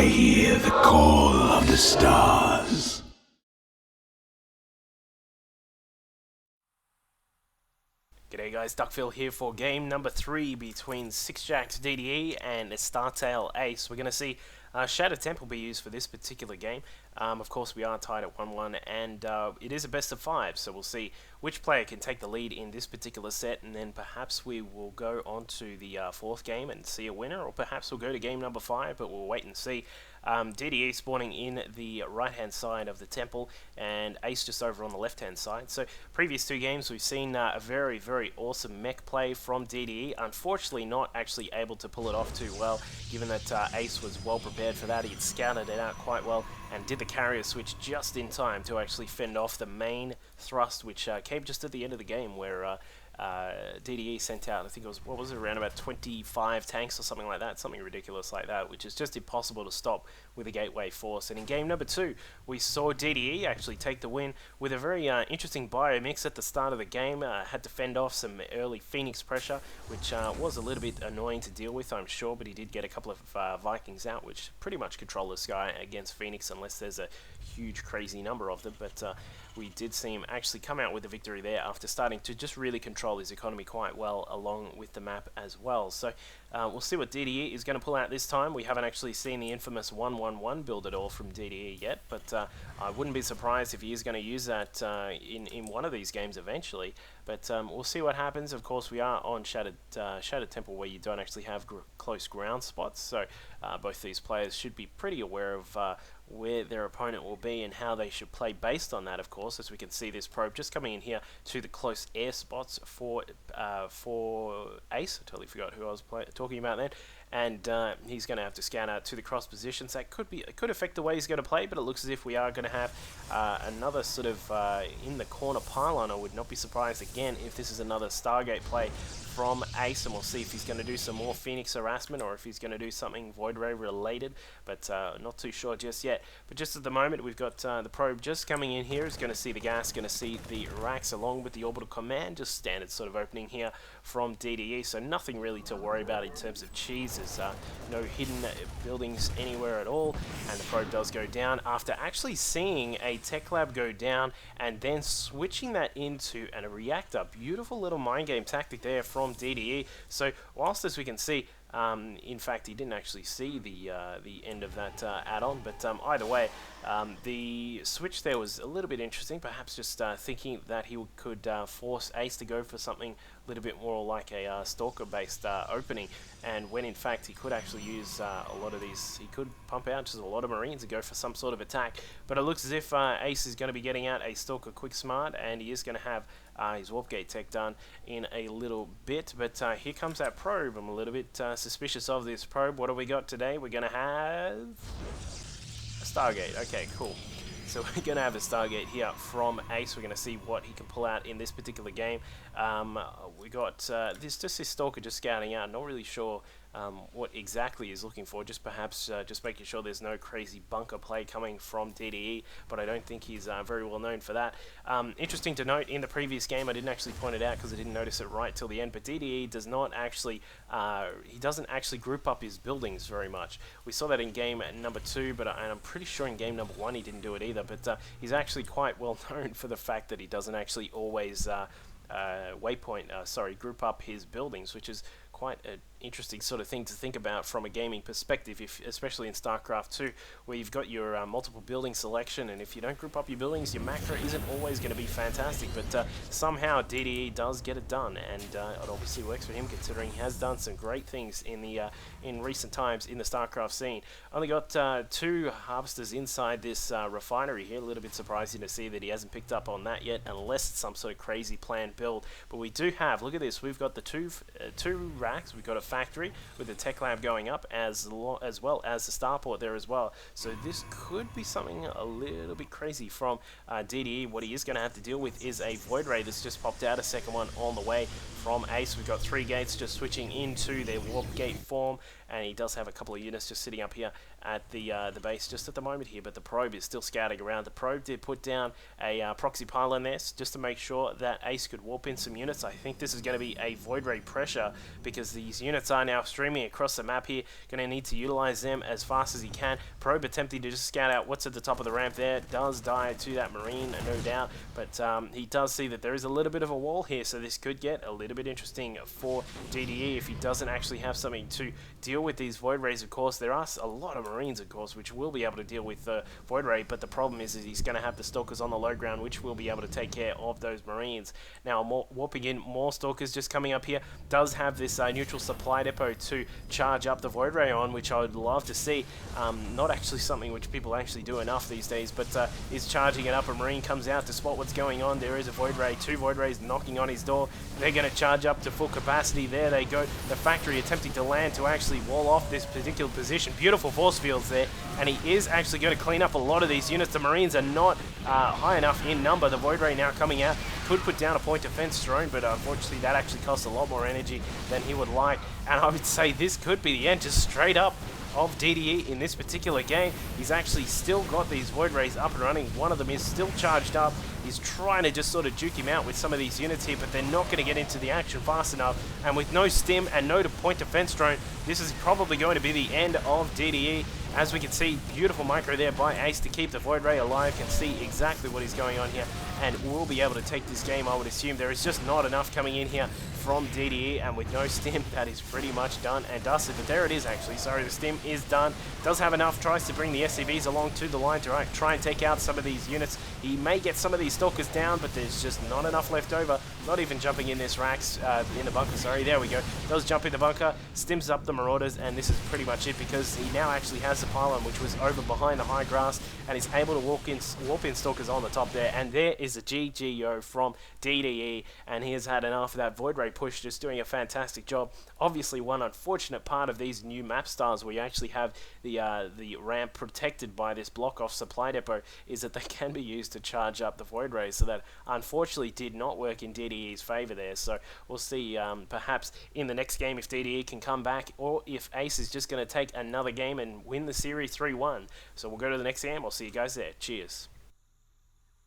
I hear the call of the stars. G'day guys, Duckville here for game number 3 between sixjaxDDE and Startale Ace. We're going to see Shattered Temple be used for this particular game. Of course, we are tied at 1-1, and it is a best of 5, so we'll see which player can take the lead in this particular set, and then perhaps we will go on to the 4th game and see a winner, or perhaps we'll go to game number 5, but we'll wait and see. DDE spawning in the right-hand side of the temple, and Ace just over on the left-hand side. So, previous 2 games, we've seen a very, very awesome mech play from DDE. Unfortunately, not actually able to pull it off too well, given that Ace was well prepared for that. He had scouted it out quite well, and did the carrier switch just in time to actually fend off the main thrust, which came just at the end of the game, where DDE sent out, I think it was, what was it, around about 25 tanks or something like that, something ridiculous like that, which is just impossible to stop with a gateway force. And in game number 2, we saw DDE actually take the win with a very interesting bio mix at the start of the game. Had to fend off some early Phoenix pressure, which was a little bit annoying to deal with, I'm sure, but he did get a couple of Vikings out, which pretty much control the sky against Phoenix unless there's a huge crazy number of them. But we did see him actually come out with a victory there after starting to just really control his economy quite well along with the map as well. So we'll see what DDE is going to pull out this time. We haven't actually seen the infamous 1-1-1 build at all from DDE yet, but I wouldn't be surprised if he is going to use that in one of these games eventually. But we'll see what happens. Of course, we are on Shattered Temple, where you don't actually have close ground spots, so both these players should be pretty aware of where their opponent will be and how they should play based on that, of course. As we can see, this probe just coming in here to the close air spots for Ace. I totally forgot who I was talking about then. And he's going to have to scan out to the cross positions. That could affect the way he's going to play, but it looks as if we are going to have another sort of in the corner pylon. I would not be surprised again if this is another Stargate play from Ace, and we'll see if he's going to do some more Phoenix harassment or if he's going to do something Void Ray related, but not too sure just yet. But just at the moment, we've got the probe just coming in here. Is going to see the gas, going to see the racks along with the orbital command, just standard sort of opening here from DDE, so nothing really to worry about in terms of cheese. There's no hidden buildings anywhere at all, and the probe does go down after actually seeing a tech lab go down and then switching that into a reactor. Beautiful little mind game tactic there from DDE. So whilst, as we can see, in fact, he didn't actually see the end of that add-on, but either way, the switch there was a little bit interesting, perhaps just thinking that he could force Ace to go for something a little bit more like a Stalker-based opening, and when in fact he could actually use a lot of these, he could pump out just a lot of Marines and go for some sort of attack, but it looks as if Ace is going to be getting out a Stalker Quick Smart, and he is going to have his Warp Gate tech done in a little bit. But here comes that probe. I'm a little bit suspicious of this probe. What have we got today? We're going to have a Stargate. Okay, cool. So we're going to have a Stargate here from Ace. We're going to see what he can pull out in this particular game. We got this Stalker just scouting out. Not really sure what exactly he's looking for. Just perhaps just making sure there's no crazy bunker play coming from DDE, but I don't think he's very well known for that. Interesting to note, in the previous game, I didn't actually point it out because I didn't notice it right till the end, but DDE does not actually, he doesn't actually group up his buildings very much. We saw that in game number 2, but I'm pretty sure in game number 1 he didn't do it either, but he's actually quite well known for the fact that he doesn't actually always group up his buildings, which is quite an interesting sort of thing to think about from a gaming perspective, especially in Starcraft 2, where you've got your multiple building selection, and if you don't group up your buildings, your macro isn't always going to be fantastic, but somehow DDE does get it done, and it obviously works for him, considering he has done some great things in recent times in the Starcraft scene. Only got 2 harvesters inside this refinery here. A little bit surprising to see that he hasn't picked up on that yet, unless it's some sort of crazy planned build. But we do have, look at this, we've got the two racks, we've got a factory with the tech lab going up, as well as the starport there as well. So this could be something a little bit crazy from DDE. What he is going to have to deal with is a Void Ray that's just popped out, a second one on the way from Ace. We've got 3 gates just switching into their Warp Gate form, and he does have a couple of units just sitting up here at the base just at the moment here, but the probe is still scouting around. The probe did put down a proxy pylon there just to make sure that Ace could warp in some units. I think this is going to be a void ray pressure because these units are now streaming across the map here. Going to need to utilize them as fast as he can. Probe attempting to just scout out what's at the top of the ramp there. Does die to that marine, no doubt, but he does see that there is a little bit of a wall here, so this could get a little bit interesting for DDE if he doesn't actually have something to deal with these void rays. Of course, there are a lot of marines, of course, which will be able to deal with the void ray, but the problem is that he's going to have the stalkers on the low ground, which will be able to take care of those marines. Now, warping in more stalkers just coming up here. Does have this neutral supply depot to charge up the void ray on, which I would love to see. Not actually something which people actually do enough these days, but is charging it up. A marine comes out to spot what's going on. There is a void ray, 2 void rays knocking on his door. They're going to charge up to full capacity. There they go. The factory attempting to land to actually wall off this particular position. Beautiful force fields there, and he is actually going to clean up a lot of these units. The marines are not high enough in number. The void ray now coming out could put down a point defense drone, but unfortunately that actually costs a lot more energy than he would like, and I would say this could be the end, just straight up, of DDE in this particular game. He's actually still got these void rays up and running. One of them is still charged up. He's trying to just sort of juke him out with some of these units here, but they're not going to get into the action fast enough. And with no stim and no point defense drone, this is probably going to be the end of DDE. As we can see, beautiful micro there by Ace to keep the void ray alive. Can see exactly what is going on here, and will be able to take this game, I would assume. There is just not enough coming in here from DDE, and with no stim, that is pretty much done and dusted. But there it is, actually. Sorry, the stim is done. Does have enough, tries to bring the SCVs along to the line to try and take out some of these units. He may get some of these stalkers down, but there's just not enough left over. Not even jumping in this racks, in the bunker, sorry. There we go. Does jump in the bunker, stims up the marauders, and this is pretty much it, because he now actually has the pylon, which was over behind the high grass, and is able to warp in stalkers on the top there. And there is a GGO from DDE, and he has had enough of that void ray push, just doing a fantastic job. Obviously, one unfortunate part of these new map styles where you actually have the ramp protected by this block off supply depot is that they can be used to charge up the void rays, so that unfortunately did not work in DDE's favor there. So we'll see perhaps in the next game if DDE can come back, or if Ace is just going to take another game and win the series 3-1. So we'll go to the next game. I'll see you guys there. Cheers.